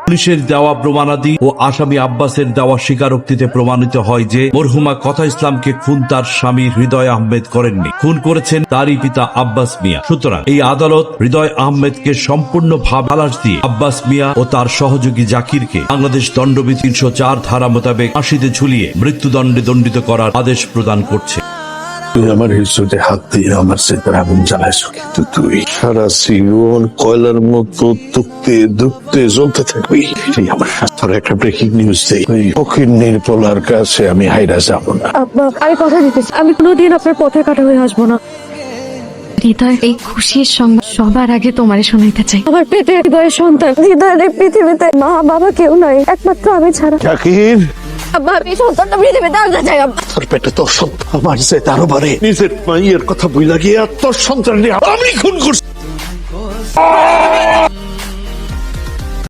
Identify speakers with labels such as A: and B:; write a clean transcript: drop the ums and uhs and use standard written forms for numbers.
A: পুলিশের দেওয়া প্রমাণাদি ও আসামি আব্বাসের দেওয়া স্বীকারোক্তিতে প্রমাণিত হয় যে মরহুমা কথা ইসলামকে খুন তার স্বামী হৃদয় আহমেদ করেননি, খুন করেছেন তারই পিতা আব্বাস মিয়া। সুতরাং এই আদালত হৃদয় আহমেদকে সম্পূর্ণভাবে খালাস দিয়ে আব্বাস মিয়া ও তার সহযোগী জাকিরকে বাংলাদেশ দণ্ডবিধি ৩০৪ ধারা মোতাবেক ফাঁসিতে ঝুলিয়ে মৃত্যুদণ্ডে দণ্ডিত করার আদেশ প্রদান করছে।
B: তুই আমার ইজ্জতে হাত দিয়ে আমার সেটার আগুন জ্বালাইছ, কিন্তু তুই সারা জীবন কয়লার মতো দুঃখতে জ্বলতে থাকবি। এই আমার তোর একটা ব্রেকিং নিউজ দেই, ওই ফকির নির্পলার কাছে আমি হাইরা যাব না।
C: আব্বা, আমি কথা দিতেছি, আমি কোনোদিন আপনার পথে কাটা হয়ে আসবো না।
D: হৃদয়, এই খুশির সংবাদ সবার আগে তোমারে শোনাইতে চাই।
C: আমার পেটে হৃদয়ের সন্তান, হৃদয়ের এই পৃথিবীতে মা বাবা কেউ নাই, একমাত্র আমি ছাড়া।
B: জাকির,
C: আব্বা, আমি সন্তানটা পৃথিবীতে আনতে চাই। আব্বা,
B: তোর পেটে তোর সন্তান, আমার যে তারও বারে নিজের মাইয়ের কথা বইলা গিয়া তোর সন্তান আমি খুন করছি।